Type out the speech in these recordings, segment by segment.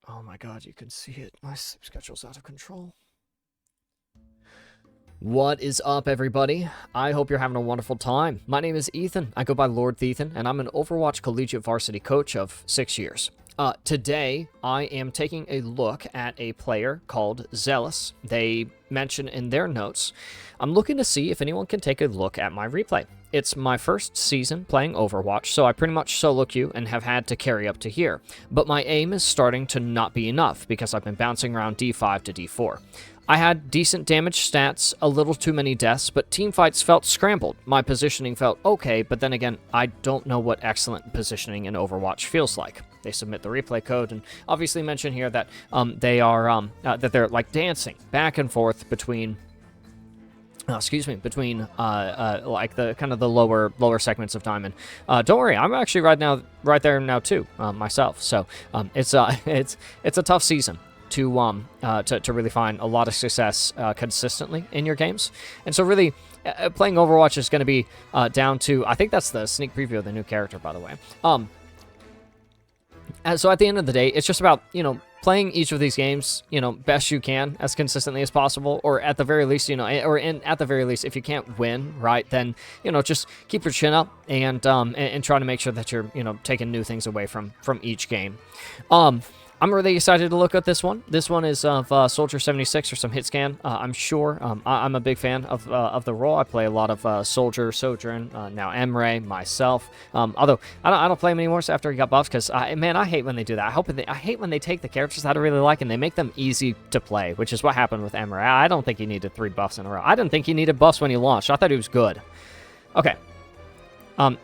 Oh my god, you can see it. My sleep schedule's out of control. What is up, everybody? I hope you're having a wonderful time. My name is Ethan. I go by Lord Ethan, and I'm an Overwatch collegiate varsity coach of 6 years. Today, I am taking a look at a player called Zelus. They mention in their notes, I'm looking to see if anyone can take a look at my replay. It's my first season playing Overwatch, so I pretty much solo queue and have had to carry up to here. But my aim is starting to not be enough because I've been bouncing around D5 to D4. I had decent damage stats, a little too many deaths, but teamfights felt scrambled. My positioning felt okay, but then again, I don't know what excellent positioning in Overwatch feels like. They submit the replay code and obviously mention here that they're like dancing back and forth between like the kind of the lower segments of time. And don't worry, I'm actually right there now too, myself. So it's a tough season to really find a lot of success consistently in your games. And so really playing Overwatch is going to be down to, I think that's the sneak preview of the new character, by the way. And so at the end of the day, it's just about, playing each of these games, best you can as consistently as possible, or at the very least, at the very least, if you can't win, right, then, just keep your chin up and try to make sure that you're, taking new things away from each game. I'm really excited to look at this one. This one is of Soldier 76 or some hit scan. I'm sure. I'm a big fan of the role. I play a lot of Soldier, Sojourn, now Emre, myself. Although I don't play him anymore so after he got buffed because I hate when they do that. I hate when they take the characters that I really like and they make them easy to play, which is what happened with Emre. I don't think he needed 3 buffs in a row. I didn't think he needed buffs when he launched. I thought he was good. Okay.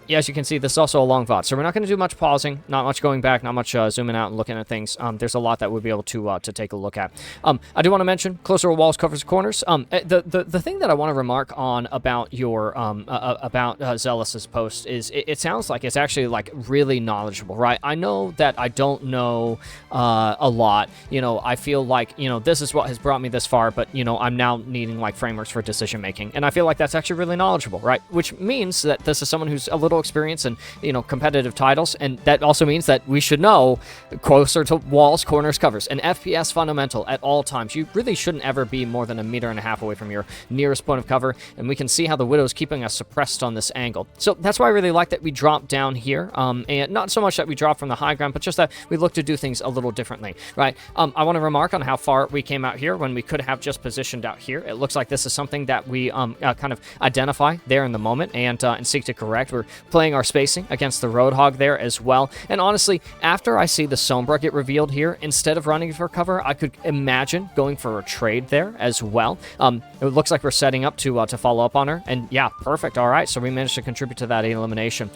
Yeah, as you can see, this is also a long VOD, so we're not going to do much pausing, not much going back, not much zooming out and looking at things. There's a lot that we'll be able to take a look at. I do want to mention closer walls, covers, corners. The thing that I want to remark on about your about Zelus's post is it sounds like it's actually like really knowledgeable, right? I know that I don't know a lot. I feel like this is what has brought me this far, but I'm now needing like frameworks for decision making, and I feel like that's actually really knowledgeable, right? Which means that this is someone who's a little experience in competitive titles, and that also means that we should know closer to walls, corners, covers, an FPS fundamental at all times. You really shouldn't ever be more than 1.5 meters away from your nearest point of cover, and we can see how the Widow's keeping us suppressed on this angle. So that's why I really like that we drop down here, and not so much that we drop from the high ground, but just that we look to do things a little differently, right? I want to remark on how far we came out here when we could have just positioned out here. It looks like this is something that we kind of identify there in the moment and seek to correct. We're playing our spacing against the Roadhog there as well. And honestly, after I see the Sombra get revealed here, instead of running for cover, I could imagine going for a trade there as well. It looks like we're setting up to follow up on her. And yeah, perfect. All right, so we managed to contribute to that elimination.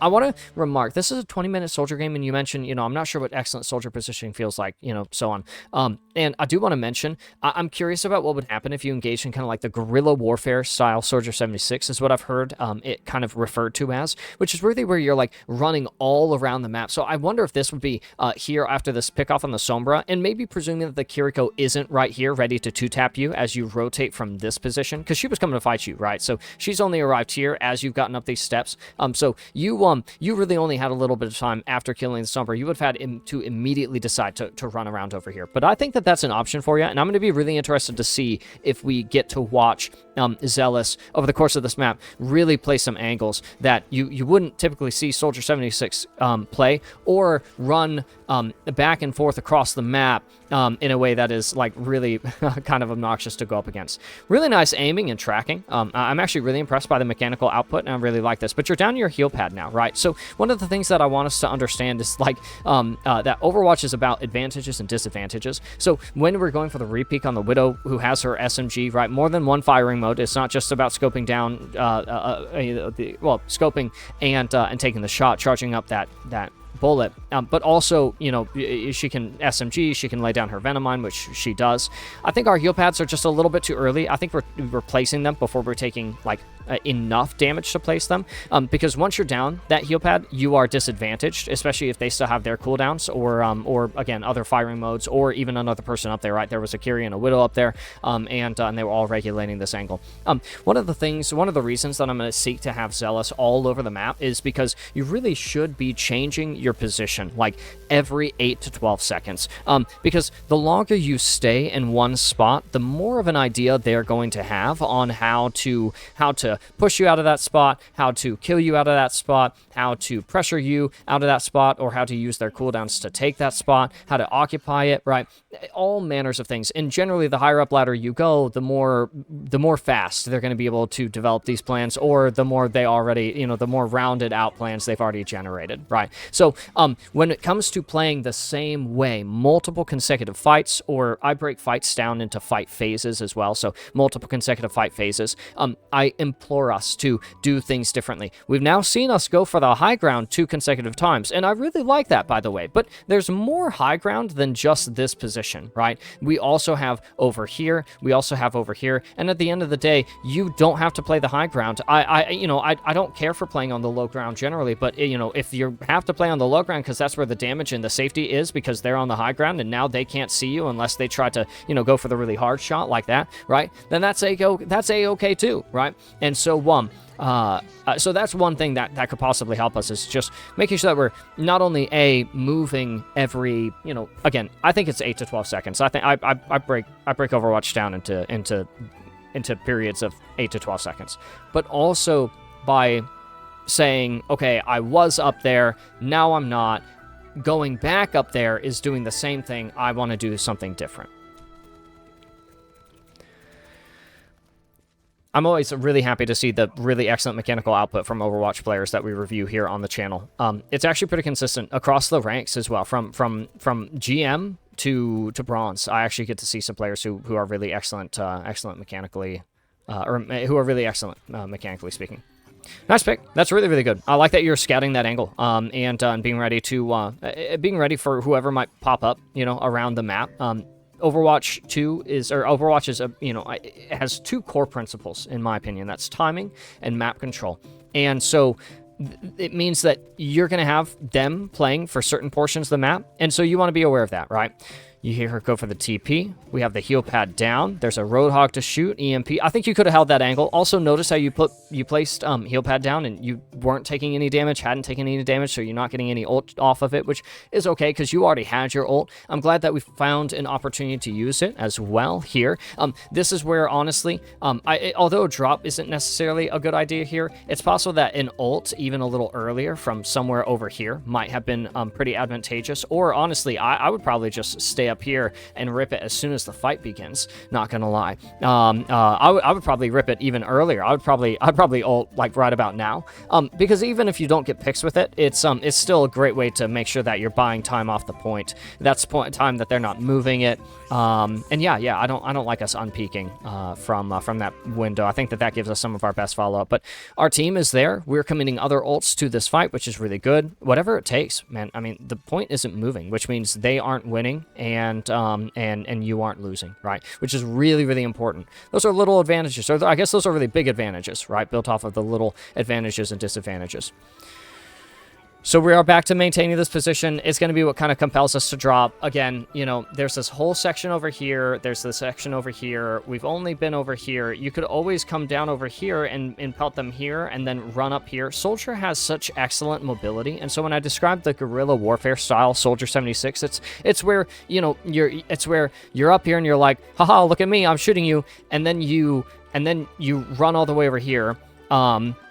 I want to remark, this is a 20-minute soldier game, and you mentioned, I'm not sure what excellent soldier positioning feels like, so on. And I do want to mention, I'm curious about what would happen if you engage in kind of like the guerrilla warfare style Soldier 76 is what I've heard it kind of referred to as, which is really where you're like running all around the map. So I wonder if this would be here after this pickoff on the Sombra, and maybe presuming that the Kiriko isn't right here ready to 2-tap you as you rotate from this position, because she was coming to fight you, right? So she's only arrived here as you've gotten up these steps. So you really only had a little bit of time after killing the Sombra. You would have had to immediately decide to run around over here. But I think that that's an option for you, and I'm going to be really interested to see if we get to watch Zelus over the course of this map really play some angles that you wouldn't typically see Soldier 76 play, or run back and forth across the map in a way that is like really kind of obnoxious to go up against. Really nice aiming and tracking. I'm actually really impressed by the mechanical output, and I really like this. But you're down to your heal pad now, right? So one of the things that I want us to understand is like that Overwatch is about advantages and disadvantages. So when we're going for the repeak on the Widow, who has her SMG, right, more than one firing mode, it's not just about scoping down, scoping and taking the shot, charging up that bullet, but also, she can SMG, she can lay down her Venom Mine, which she does. I think our heal pads are just a little bit too early. I think we're placing them before we're taking like enough damage to place them, because once you're down that heal pad, you are disadvantaged, especially if they still have their cooldowns, or again, other firing modes, or even another person up there, right? There was a Kyrie and a Widow up there, and they were all regulating this angle. One of the reasons that I'm going to seek to have Zelus all over the map is because you really should be changing your position, like every 8 to 12 seconds. Because the longer you stay in one spot, the more of an idea they're going to have on how to push you out of that spot, how to kill you out of that spot, how to pressure you out of that spot, or how to use their cooldowns to take that spot, how to occupy it, right? All manners of things. And generally, the higher up ladder you go, the more fast they're going to be able to develop these plans, or the more they already, the more rounded out plans they've already generated, right? So when it comes to playing the same way, multiple consecutive fights, or I break fights down into fight phases as well, so multiple consecutive fight phases, I implore us to do things differently. We've now seen us go for the high ground 2 consecutive times, and I really like that, by the way, but there's more high ground than just this position, right? We also have over here, we also have over here, and at the end of the day, you don't have to play the high ground. I don't care for playing on the low ground generally, but if you have to play on the low ground because that's where the damage and the safety is, because they're on the high ground and now they can't see you unless they try to go for the really hard shot like that, right? Then that's a-okay too, right? And so so that's one thing that could possibly help us, is just making sure that we're not only moving every, again, I think it's 8 to 12 seconds. I think I break Overwatch down into periods of 8 to 12 seconds, but also by saying, okay, I was up there, now I'm not. Going back up there is doing the same thing. I want to do something different. I'm always really happy to see the really excellent mechanical output from Overwatch players that we review here on the channel. It's actually pretty consistent across the ranks as well, from GM to bronze. I actually get to see some players who are really excellent mechanically, or who are really excellent mechanically speaking. Nice pick. That's really, really good. I like that you're scouting that angle, and being ready for whoever might pop up, around the map. Overwatch has 2 core principles, in my opinion. That's timing and map control. And so it means that you're going to have them playing for certain portions of the map, and so you want to be aware of that, right? You hear her go for the TP. We have the heal pad down. There's a Roadhog to shoot. EMP. I think you could have held that angle. Also, notice how you placed heal pad down and you weren't taking any damage, hadn't taken any damage, so you're not getting any ult off of it, which is okay because you already had your ult. I'm glad that we found an opportunity to use it as well here. This is where, honestly, although a drop isn't necessarily a good idea here, it's possible that an ult, even a little earlier from somewhere over here, might have been pretty advantageous. Or, honestly, I would probably just stay up here and rip it as soon as the fight begins. Not gonna lie, I would probably rip it even earlier. I'd probably ult like right about now, because even if you don't get picks with it, it's still a great way to make sure that you're buying time off the point. That's time that they're not moving it. And yeah, I don't like us unpeaking from that window. I think that gives us some of our best follow up. But our team is there. We're committing other ults to this fight, which is really good. Whatever it takes, man. I mean, the point isn't moving, which means they aren't winning and you aren't losing, right? Which is really, really important. Those are little advantages, or I guess those are really big advantages, right? Built off of the little advantages and disadvantages. So we are back to maintaining this position. It's going to be what kind of compels us to drop. Again, there's this whole section over here. There's this section over here. We've only been over here. You could always come down over here and pelt them here and then run up here. Soldier has such excellent mobility. And so when I described the guerrilla warfare style Soldier 76, it's where, it's where you're up here and you're like, haha, look at me, I'm shooting you. And then you run all the way over here.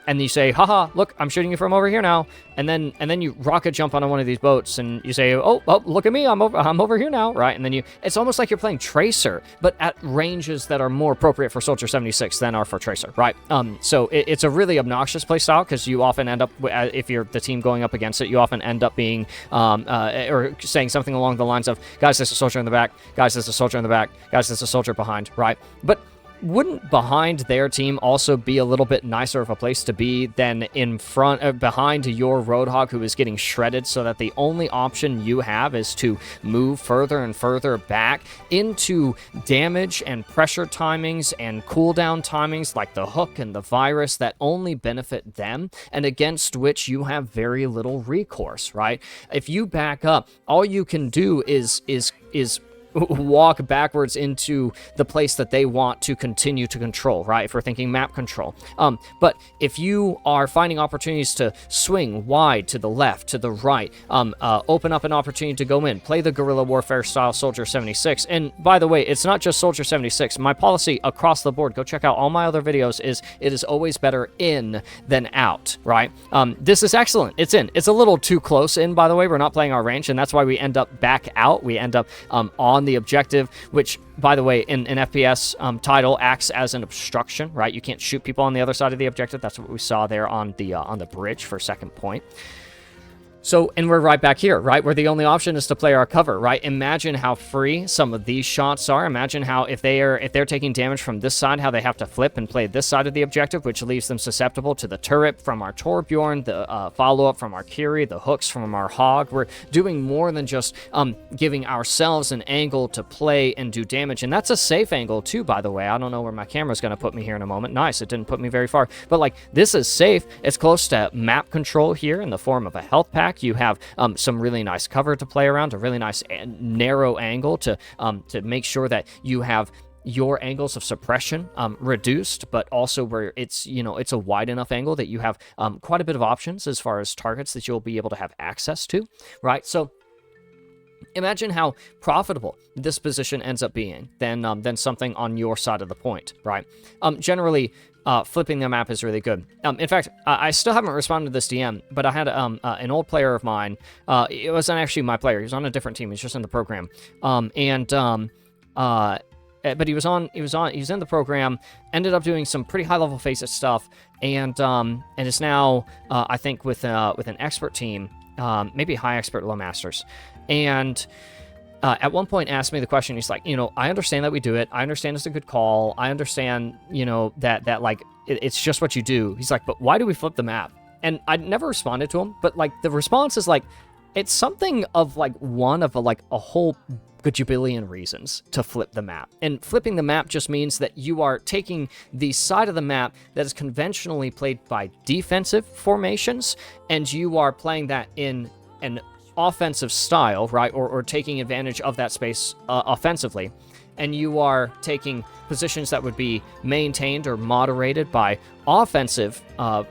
And you say, haha, look, I'm shooting you from over here now. And then you rocket jump onto one of these boats and you say, oh, look at me, I'm over here now, right? And then it's almost like you're playing Tracer, but at ranges that are more appropriate for Soldier 76 than are for Tracer, right? So it's a really obnoxious playstyle because you often end up, if you're the team going up against it, you often end up being, or saying something along the lines of, guys, there's a soldier in the back, guys, there's a soldier in the back, guys, there's a soldier behind, right? But wouldn't behind their team also be a little bit nicer of a place to be than in front, behind your Roadhog who is getting shredded, so that the only option you have is to move further and further back into damage and pressure timings and cooldown timings like the hook and the virus that only benefit them and against which you have very little recourse, right? If you back up, all you can do is walk backwards into the place that they want to continue to control, right? If we're thinking map control. But if you are finding opportunities to swing wide to the left, to the right, open up an opportunity to go in, play the Guerilla Warfare style Soldier 76. And by the way, it's not just Soldier 76. My policy across the board, go check out all my other videos, is it is always better in than out, right? This is excellent. It's in. It's a little too close in, by the way. We're not playing our range, and that's why we end up back out. We end up on the objective, which, by the way, in an FPS title acts as an obstruction, right? You can't shoot people on the other side of the objective. That's what we saw there on the bridge for second point. So, and we're right back here, right? Where the only option is to play our cover, right? Imagine how free some of these shots are. Imagine how if they're taking damage from this side, how they have to flip and play this side of the objective, which leaves them susceptible to the turret from our Torbjorn, the follow-up from our Kiri, the hooks from our Hog. We're doing more than just giving ourselves an angle to play and do damage. And that's a safe angle too, by the way. I don't know where my camera's going to put me here in a moment. Nice, it didn't put me very far. But like, this is safe. It's close to map control here in the form of a health pack. You have some really nice cover to play around, a really nice narrow angle to make sure that you have your angles of suppression reduced, but also where it's, it's a wide enough angle that you have quite a bit of options as far as targets that you'll be able to have access to, right? So imagine how profitable this position ends up being than something on your side of the point, right? Generally, flipping the map is really good. In fact, I still haven't responded to this DM, but I had an old player of mine. It wasn't actually my player. He was on a different team. He's just in the program. But he was in the program. Ended up doing some pretty high level Faceit stuff, and is now I think with an expert team, maybe high expert, low masters, and. At one point asked me the question, he's like, I understand that we do it. I understand it's a good call. I understand, that like, it's just what you do. He's like, but why do we flip the map? And I never responded to him, but like, the response is like, it's something of like one of a whole gajillion reasons to flip the map. And flipping the map just means that you are taking the side of the map that is conventionally played by defensive formations, and you are playing that in an offensive style, right, or taking advantage of that space offensively, and you are taking positions that would be maintained or moderated by offensive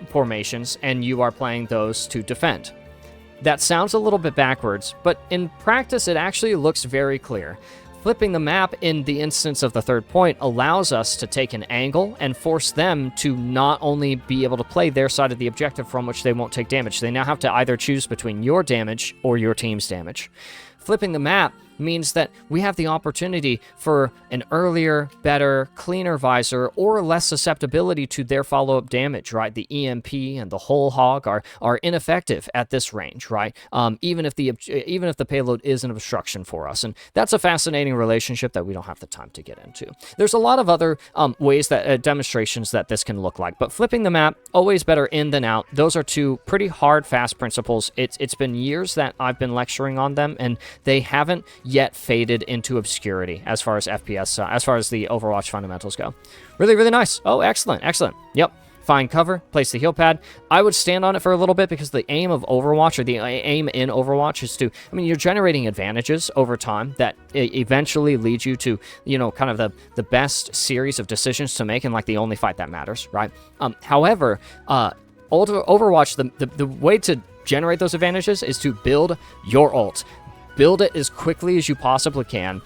formations, and you are playing those to defend. That sounds a little bit backwards, but in practice it actually looks very clear. Flipping the map in the instance of the third point allows us to take an angle and force them to not only be able to play their side of the objective from which they won't take damage. They now have to either choose between your damage or your team's damage. Flipping the map means that we have the opportunity for an earlier, better, cleaner visor or less susceptibility to their follow-up damage, right? The EMP and the whole hog are ineffective at this range, right? Even if the payload is an obstruction for us. And that's a fascinating relationship that we don't have the time to get into. There's a lot of other ways that demonstrations that this can look like, but flipping the map, always better in than out. Those are two pretty hard, fast principles. It's been years that I've been lecturing on them, and they haven't yet faded into obscurity as far as FPS, as far as the Overwatch fundamentals go. Really, really nice. Oh, excellent, excellent. Yep. Find cover, place the heal pad. I would stand on it for a little bit because the aim of Overwatch, or the aim in Overwatch, is to, you're generating advantages over time that eventually lead you to, kind of the best series of decisions to make in like the only fight that matters, right? However, Overwatch, the way to generate those advantages is to build your ult. Build it as quickly as you possibly can,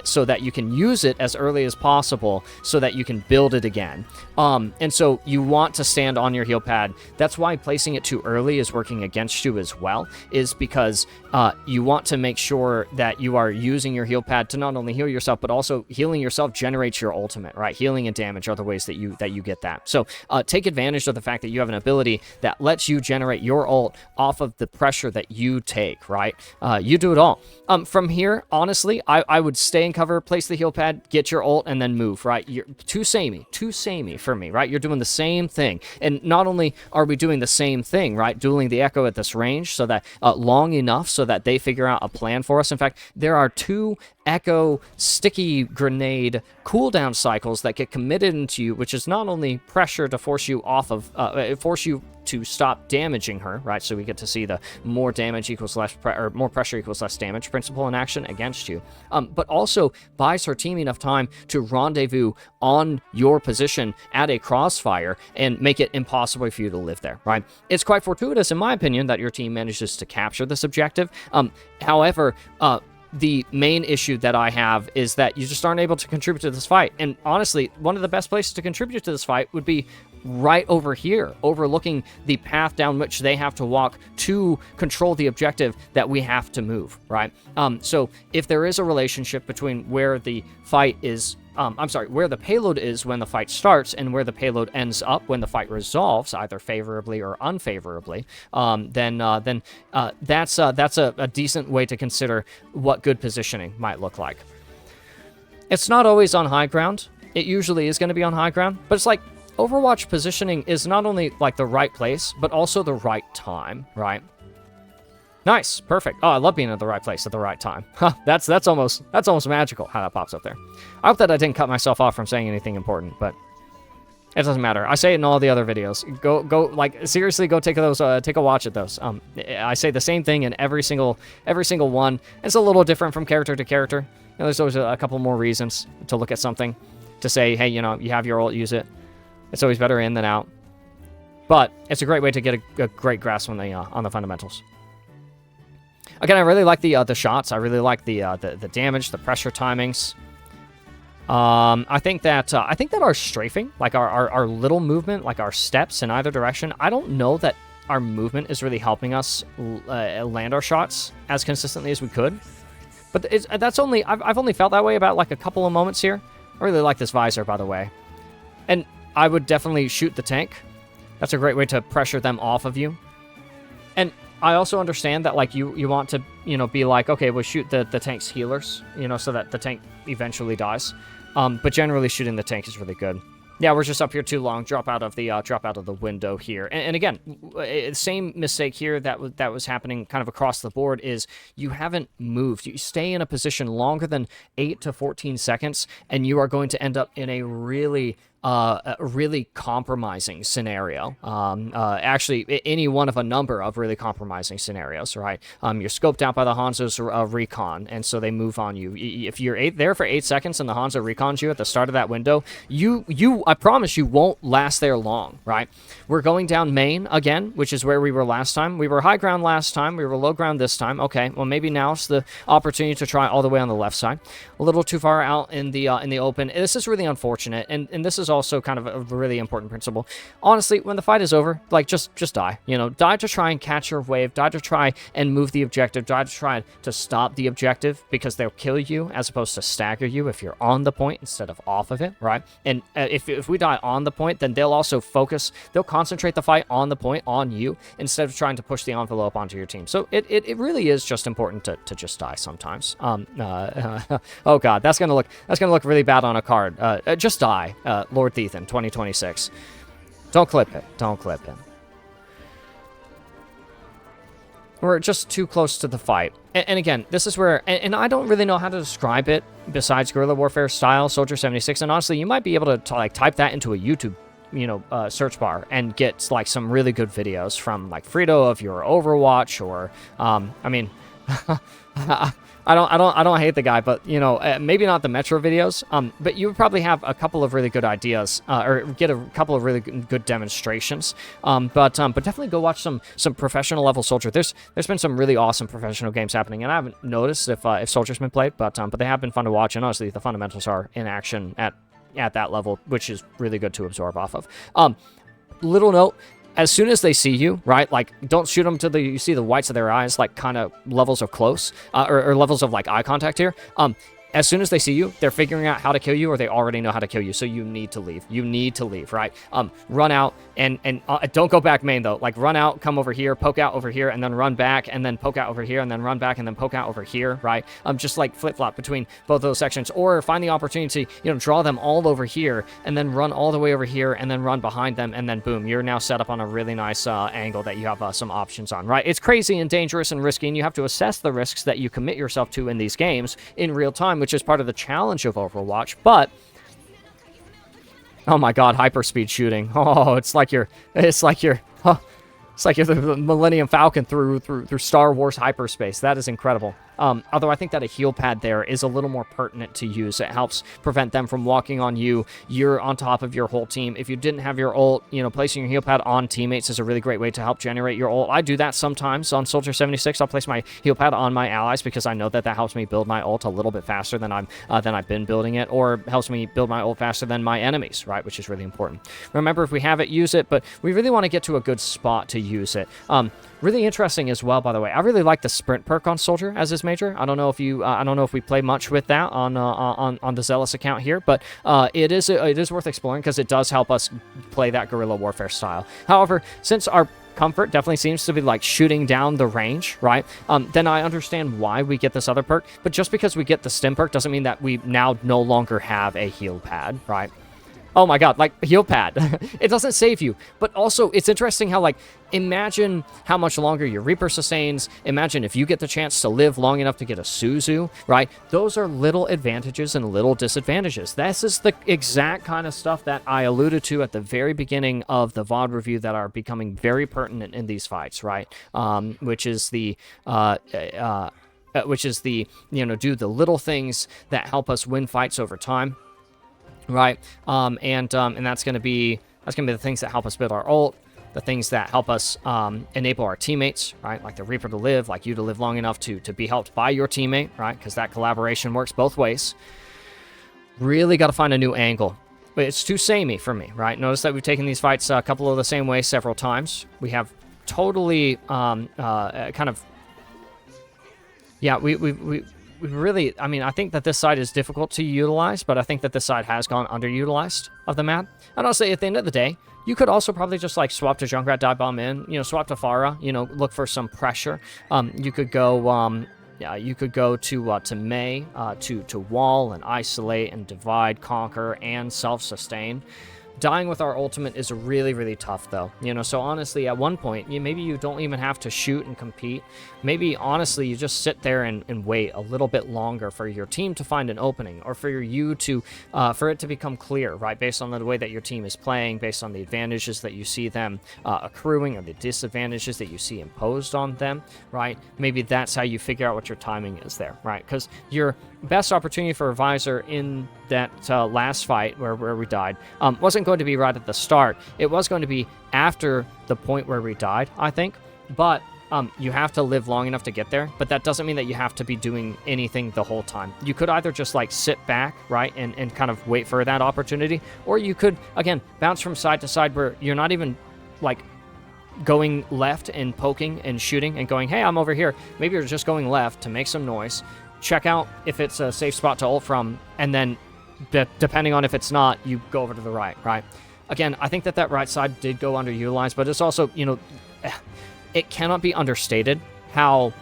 so that you can use it as early as possible, so that you can build it again. And so you want to stand on your heal pad. That's why placing it too early is working against you as well, is because you want to make sure that you are using your heal pad to not only heal yourself, but also healing yourself generates your ultimate, right? Healing and damage are the ways that you get that. So take advantage of the fact that you have an ability that lets you generate your ult off of the pressure that you take, right? You do it all. From here, honestly, I would stay in cover, place the heal pad, get your ult, and then move, right? You're too samey for me, right? You're doing the same thing. And not only are we doing the same thing, right? Dueling the Echo at this range so that long enough so that they figure out a plan for us. In fact, there are two echo sticky grenade cooldown cycles that get committed into you, which is not only pressure to force you off of, force you to stop damaging her, right? So we get to see the more damage equals less, or more pressure equals less damage principle in action against you, but also buys her team enough time to rendezvous on your position at a crossfire and make it impossible for you to live there, right? It's quite fortuitous, in my opinion, that your team manages to capture this objective. However, the main issue that I have is that you just aren't able to contribute to this fight. And honestly, one of the best places to contribute to this fight would be right over here, overlooking the path down which they have to walk to control the objective that we have to move, right? So if there is a relationship between where the fight is, where the payload is when the fight starts and where the payload ends up when the fight resolves, either favorably or unfavorably, then that's a decent way to consider what good positioning might look like. It's not always on high ground. It usually is going to be on high ground, but it's like Overwatch positioning is not only like the right place, but also the right time, right? Nice, perfect. Oh, I love being at the right place at the right time. Huh, that's almost magical how that pops up there. I hope that I didn't cut myself off from saying anything important, but it doesn't matter. I say it in all the other videos. Go, like seriously, go take a watch at those. I say the same thing in every single one. It's a little different from character to character. You know, there's always a couple more reasons to look at something, to say, hey, you know, you have your ult, use it. It's always better in than out. But it's a great way to get a great grasp on the fundamentals. Again, I really like the shots. I really like the damage, the pressure timings. I think that our strafing, like our little movement, like our steps in either direction, I don't know that our movement is really helping us land our shots as consistently as we could. But that's only I've only felt that way about like a couple of moments here. I really like this visor, by the way, and I would definitely shoot the tank. That's a great way to pressure them off of you. And I also understand that, like, you want to, you know, be like, okay, we'll shoot the tank's healers, you know, so that the tank eventually dies. But generally shooting the tank is really good. Yeah, we're just up here too long. Drop out of the window here. And again, same mistake here that was happening kind of across the board is you haven't moved. You stay in a position longer than 8 to 14 seconds, and you are going to end up in a really compromising scenario. Actually, any one of a number of really compromising scenarios, right? You're scoped out by the Hanzo's recon, and so they move on you. If you're there for 8 seconds and the Hanzo recons you at the start of that window, I promise you won't last there long, right? We're going down main again, which is where we were last time. We were high ground last time. We were low ground this time. Okay, well, maybe now's the opportunity to try all the way on the left side. A little too far out in the open. This is really unfortunate, and this is also kind of a really important principle. Honestly, when the fight is over, like, just die. You know, die to try and catch your wave, die to try and move the objective, die to try to stop the objective, because they'll kill you as opposed to stagger you if you're on the point instead of off of it, right? And if we die on the point, then they'll also they'll concentrate the fight on the point, on you, instead of trying to push the envelope onto your team. So it really is just important to just die sometimes. Oh god, that's gonna look really bad on a card. Just die, Lord Thiethan 2026. Don't clip it. Don't clip it. We're just too close to the fight. And again, this is where, and I don't really know how to describe it besides Guerilla Warfare style, Soldier 76. And honestly, you might be able to like type that into a YouTube, you know, search bar and get like some really good videos from like Frito of your Overwatch, or I mean, I don't hate the guy, but you know, maybe not the Metro videos. But you would probably have a couple of really good ideas, or get a couple of really good demonstrations. But definitely go watch some professional level Soldier. There's been some really awesome professional games happening, and I haven't noticed if Soldier's been played, but they have been fun to watch. And honestly, the fundamentals are in action at that level, which is really good to absorb off of. Little note. As soon as they see you, right, like, don't shoot them till you see the whites of their eyes, like, kind of levels of close, or levels of, like, eye contact here. as soon as they see you, they're figuring out how to kill you, or they already know how to kill you. So you need to leave. You need to leave, right? Run out and don't go back main though. Like run out, come over here, poke out over here, and then run back, and then poke out over here, and then run back, and then poke out over here, right? Just like flip flop between both of those sections, or find the opportunity to draw them all over here, and then run all the way over here, and then run behind them, and then boom, you're now set up on a really nice angle that you have some options on, right? It's crazy and dangerous and risky, and you have to assess the risks that you commit yourself to in these games in real time, which is part of the challenge of Overwatch. But oh my god, hyperspeed shooting. Oh, it's like you're the Millennium Falcon through Star Wars hyperspace. That is incredible. Although I think that a heal pad there is a little more pertinent to use. It helps prevent them from walking on you. You're on top of your whole team. If you didn't have your ult, placing your heal pad on teammates is a really great way to help generate your ult. I do that sometimes on Soldier 76. I'll place my heal pad on my allies because I know that helps me build my ult a little bit faster than I've been building it, or helps me build my ult faster than my enemies, right? Which is really important. Remember, if we have it, use it, but we really want to get to a good spot to use it. Really interesting as well, by the way. I really like the sprint perk on Soldier as his major. I don't know if we play much with that on the Zelus account here, but it is worth exploring because it does help us play that guerrilla warfare style. However, since our comfort definitely seems to be like shooting down the range, right? Then I understand why we get this other perk, but just because we get the stim perk doesn't mean that we now no longer have a heal pad, right? Oh my god, like, heal pad. It doesn't save you. But also, it's interesting how, like, imagine how much longer your Reaper sustains. Imagine if you get the chance to live long enough to get a Suzu, right? Those are little advantages and little disadvantages. This is the exact kind of stuff that I alluded to at the very beginning of the VOD review that are becoming very pertinent in these fights, right? Which is the, do the little things that help us win fights over time. Right, and that's gonna be the things that help us build our ult, the things that help us enable our teammates, right? Like the Reaper to live, like you to live long enough to be helped by your teammate, right? Because that collaboration works both ways. Really got to find a new angle, but it's too samey for me, right? Notice that we've taken these fights a couple of the same ways several times. We have totally we really, I think that this side is difficult to utilize, but I think that this side has gone underutilized of the map. And I'll say at the end of the day, you could also probably just like swap to Junkrat, dive bomb in, swap to Pharah, look for some pressure. You could go, to Mei, to wall and isolate and divide, conquer, and self-sustain. Dying with our ultimate is really, really tough, though. So honestly, at one point, maybe you don't even have to shoot and compete. Maybe, honestly, you just sit there and wait a little bit longer for your team to find an opening, or for you to, for it to become clear, right? Based on the way that your team is playing, based on the advantages that you see them accruing, or the disadvantages that you see imposed on them, right? Maybe that's how you figure out what your timing is there, right? Because your best opportunity for a Visor in that last fight where we died wasn't going to be right at the start. It was going to be after the point where we died, I think. But you have to live long enough to get there. But that doesn't mean that you have to be doing anything the whole time. You could either just like sit back, right, and kind of wait for that opportunity, or you could, again, bounce from side to side where you're not even like going left and poking and shooting and going, hey, I'm over here. Maybe you're just going left to make some noise, check out if it's a safe spot to ult from, and then depending on if it's not, you go over to the right, right? Again, I think that right side did go underutilized, but it's also, it cannot be understated how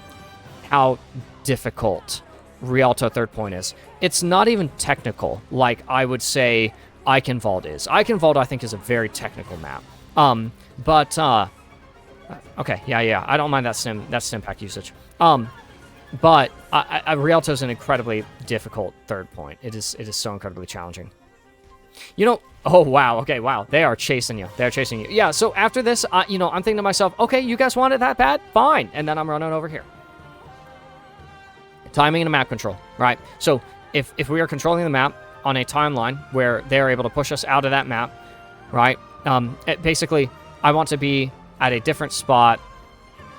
difficult Rialto third point is. It's not even technical like I would say Eichenwald is. Eichenwald, I think, is a very technical map. Okay, yeah, I don't mind that stim pack usage. But Rialto is an incredibly difficult third point. It is so incredibly challenging. Oh, wow. Okay, wow. They are chasing you. They're chasing you. Yeah, so after this, I'm thinking to myself, okay, you guys want it that bad? Fine. And then I'm running over here. Timing and map control, right? So if we are controlling the map on a timeline where they are able to push us out of that map, right? Basically, I want to be at a different spot,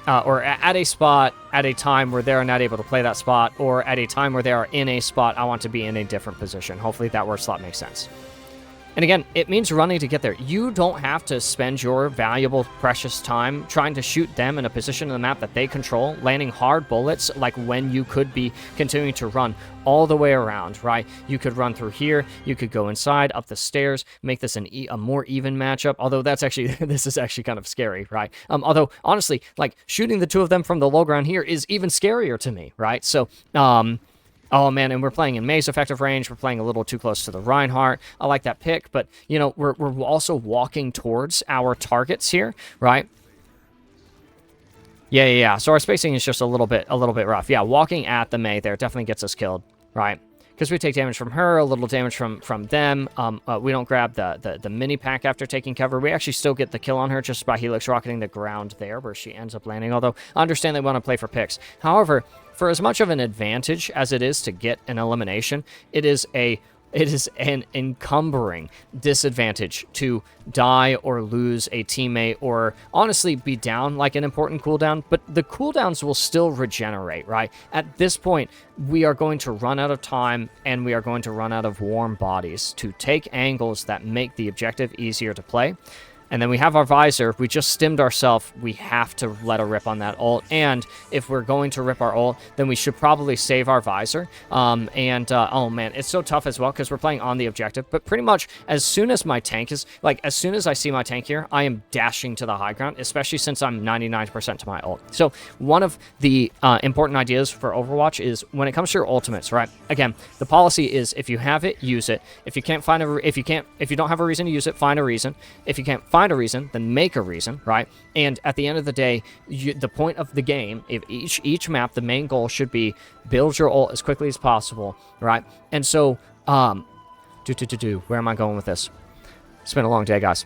or at a spot at a time where they're not able to play that spot, or at a time where they are in a spot, I want to be in a different position. Hopefully that word slot makes sense. And again, it means running to get there. You don't have to spend your valuable, precious time trying to shoot them in a position in the map that they control, landing hard bullets, like when you could be continuing to run all the way around, right? You could run through here, you could go inside, up the stairs, make this a more even matchup, although that's actually, this is actually kind of scary, right? Although, honestly, like, shooting the two of them from the low ground here is even scarier to me, right? So, oh, man, and we're playing in Maze effective range. We're playing a little too close to the Reinhardt. I like that pick, but, you know, we're also walking towards our targets here, right? Yeah. So our spacing is just a little bit rough. Yeah, walking at the Mei there definitely gets us killed, right? Because we take damage from her, a little damage from them. We don't grab the mini pack after taking cover. We actually still get the kill on her just by Helix rocketing the ground there where she ends up landing, although I understand they want to play for picks. However, for as much of an advantage as it is to get an elimination, it is an encumbering disadvantage to die or lose a teammate or honestly be down like an important cooldown, but the cooldowns will still regenerate, right? At this point, we are going to run out of time and we are going to run out of warm bodies to take angles that make the objective easier to play. And then we have our visor. We just stimmed ourselves. We have to let a rip on that ult. And if we're going to rip our ult, then we should probably save our visor. Oh man, it's so tough as well because we're playing on the objective. But pretty much as soon as my tank is, like, as soon as I see my tank here, I am dashing to the high ground, especially since I'm 99% to my ult. So one of the important ideas for Overwatch is when it comes to your ultimates, right? Again, the policy is if you have it, use it. If you can't find if you don't have a reason to use it, find a reason. If you can't find a reason, then make a reason, right? And at the end of the day, the point of the game, if each map, the main goal should be build your ult as quickly as possible, right? And so, where am I going with this? It's been a long day, guys.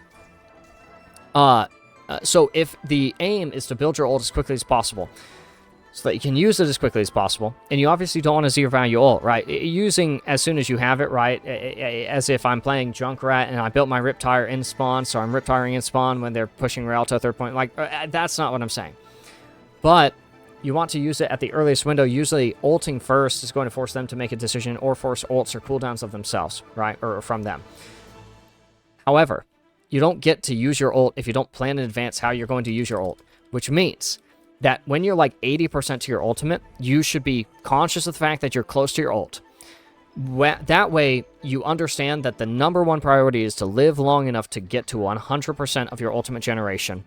So if the aim is to build your ult as quickly as possible, so that you can use it as quickly as possible. And you obviously don't want to zero value ult, right? Using as soon as you have it, right? As if I'm playing Junkrat and I built my Riptire in spawn, so I'm Riptiring in spawn when they're pushing Realto third point. Like, that's not what I'm saying. But you want to use it at the earliest window. Usually ulting first is going to force them to make a decision or force ults or cooldowns of themselves, right? Or from them. However, you don't get to use your ult if you don't plan in advance how you're going to use your ult, which means that when you're like 80% to your ultimate, you should be conscious of the fact that you're close to your ult. That way, you understand that the number one priority is to live long enough to get to 100% of your ultimate generation.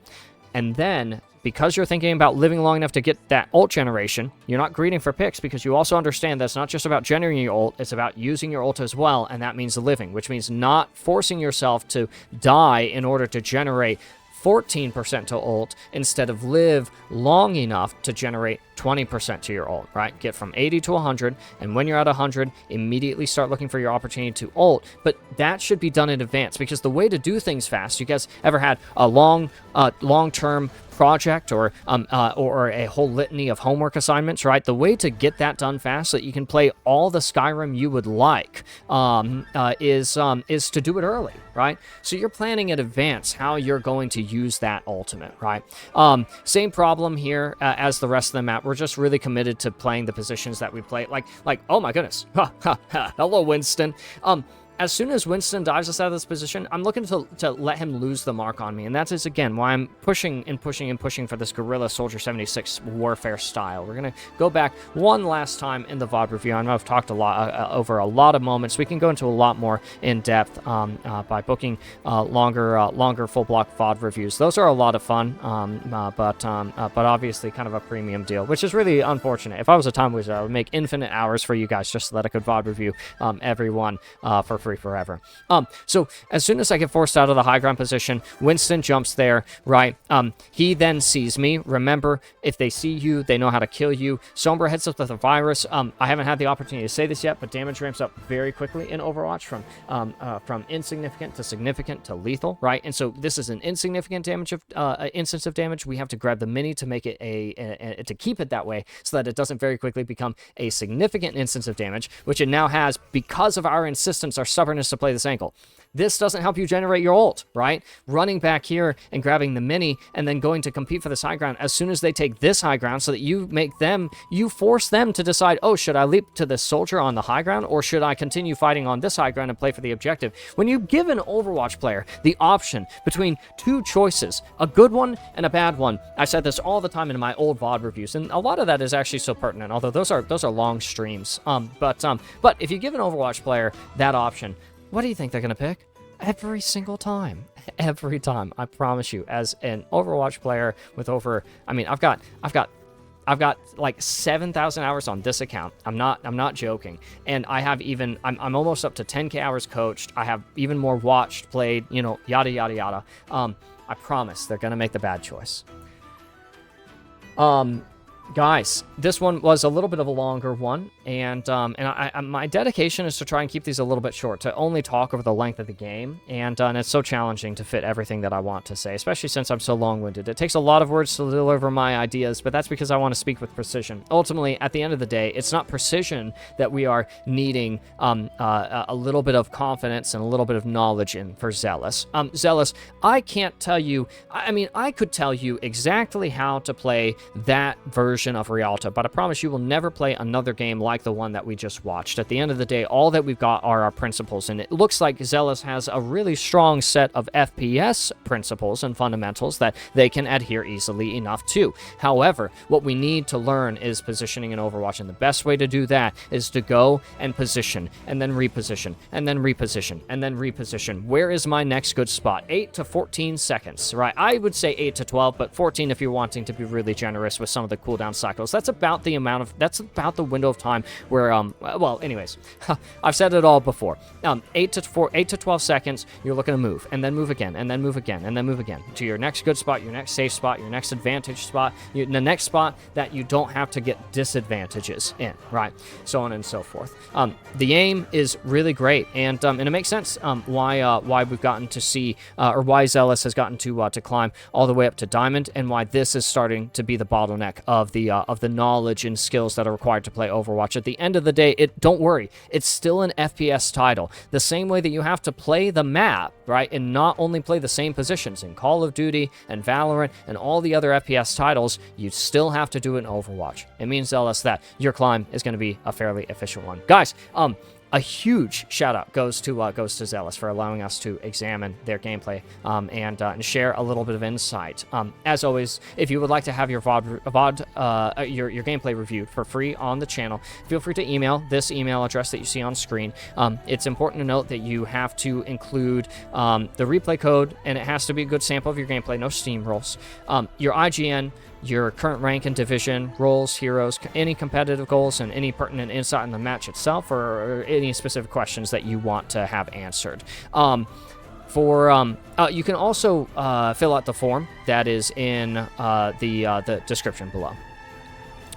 And then, because you're thinking about living long enough to get that ult generation, you're not greeting for picks because you also understand that it's not just about generating your ult, it's about using your ult as well, and that means living, which means not forcing yourself to die in order to generate 14% to ult instead of live long enough to generate 20% to your ult, right? Get from 80 to 100, and when you're at 100, immediately start looking for your opportunity to ult, but that should be done in advance because the way to do things fast, you guys ever had a long-term project or a whole litany of homework assignments, right? The way to get that done fast so that you can play all the Skyrim you would like is to do it early, right? So you're planning in advance how you're going to use that ultimate, right? Same problem here as the rest of the map. We're just really committed to playing the positions that we play. Like oh my goodness. Hello, Winston. As soon as Winston dives us out of this position, I'm looking to let him lose the mark on me. And that is, again, why I'm pushing for this Guerilla Soldier 76 warfare style. We're going to go back one last time in the VOD review. I know I've talked a lot over a lot of moments. We can go into a lot more in depth by booking longer full block VOD reviews. Those are a lot of fun, but obviously kind of a premium deal, which is really unfortunate. If I was a time wizard, I would make infinite hours for you guys just so that I could VOD review everyone for free forever. So as soon as I get forced out of the high ground position, Winston jumps there, right? He then sees me. Remember, if they see you, they know how to kill you. Sombra heads up with the virus. I haven't had the opportunity to say this yet, but damage ramps up very quickly in Overwatch from insignificant to significant to lethal, right? And so this is an insignificant damage of instance of damage. We have to grab the mini to make it to keep it that way so that it doesn't very quickly become a significant instance of damage, which it now has because of our insistence, our stubbornness to play this angle. This doesn't help you generate your ult, right? Running back here and grabbing the mini and then going to compete for this high ground as soon as they take this high ground, so that you force them to decide, oh, should I leap to this soldier on the high ground, or should I continue fighting on this high ground and play for the objective? When you give an Overwatch player the option between two choices, a good one and a bad one, I said this all the time in my old VOD reviews, and a lot of that is actually so pertinent, although those are long streams. But if you give an Overwatch player that option, what do you think they're going to pick? Every single time. Every time. I promise you, as an Overwatch player with over, I mean, I've got like 7,000 hours on this account. I'm not joking. And I have even, I'm almost up to 10K hours coached. I have even more watched, played, you know, yada, yada, yada. I promise they're going to make the bad choice. Guys, this one was a little bit of a longer one, and my dedication is to try and keep these a little bit short, to only talk over the length of the game, and it's so challenging to fit everything that I want to say, especially since I'm so long-winded. It takes a lot of words to deliver my ideas, but that's because I want to speak with precision. Ultimately, at the end of the day, it's not precision that we are needing a little bit of confidence and a little bit of knowledge in for Zelus. Zelus, I can't tell you, I mean, I could tell you exactly how to play that version of Rialto, but I promise you will never play another game like the one that we just watched. At the end of the day, all that we've got are our principles, and it looks like Zelus has a really strong set of FPS principles and fundamentals that they can adhere easily enough to. However, what we need to learn is positioning in Overwatch, and the best way to do that is to go and position, and then reposition, and then reposition, and then reposition. Where is my next good spot? 8 to 14 seconds, right? I would say 8 to 12, but 14 if you're wanting to be really generous with some of the cooldown cycles. That's about the window of time where, well, anyways, I've said it all before. 8 to 12 seconds, you're looking to move, and then move again, and then move again, and then move again to your next good spot, your next safe spot, your next advantage spot, the next spot that you don't have to get disadvantages in, right? So on and so forth. The aim is really great, and it makes sense why we've gotten to see, or why Zelus has gotten to climb all the way up to Diamond, and why this is starting to be the bottleneck of the knowledge and skills that are required to play Overwatch. At the end of the day, don't worry, it's still an FPS title. The same way that you have to play the map, right, and not only play the same positions in Call of Duty and Valorant and all the other FPS titles, you still have to do it in Overwatch. It means, Zelus, that your climb is going to be a fairly efficient one. Guys, a huge shout out goes to Zelus for allowing us to examine their gameplay and share a little bit of insight. As always, if you would like to have your your gameplay reviewed for free on the channel, feel free to email this email address that you see on screen. It's important to note that you have to include the replay code, and it has to be a good sample of your gameplay, no steam rolls. Your IGN, your current rank and division, roles, heroes, any competitive goals, and any pertinent insight in the match itself, or any specific questions that you want to have answered. You can also fill out the form that is in the description below.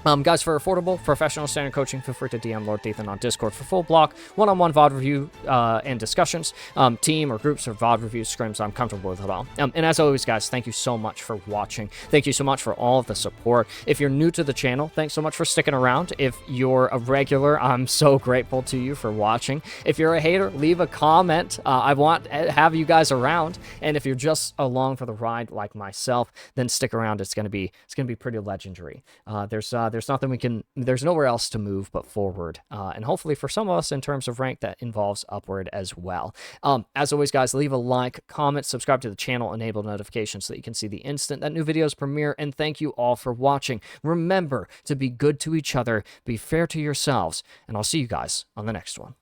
Guys, for affordable, professional standard coaching, feel free to DM Lord Ethan on Discord for full block, one-on-one VOD review and discussions, team or groups or VOD reviews, scrims. I'm comfortable with it all. And as always, guys, thank you so much for watching. Thank you so much for all of the support. If you're new to the channel, thanks so much for sticking around. If you're a regular, I'm so grateful to you for watching. If you're a hater, leave a comment. I want to have you guys around. And if you're just along for the ride like myself, then stick around. It's gonna be pretty legendary. There's nowhere else to move but forward, and hopefully for some of us in terms of rank that involves upward as well. As always, guys, leave a like, comment, subscribe to the channel, enable notifications so that you can see the instant that new videos premiere, and thank you all for watching. Remember to be good to each other, be fair to yourselves, and I'll see you guys on the next one.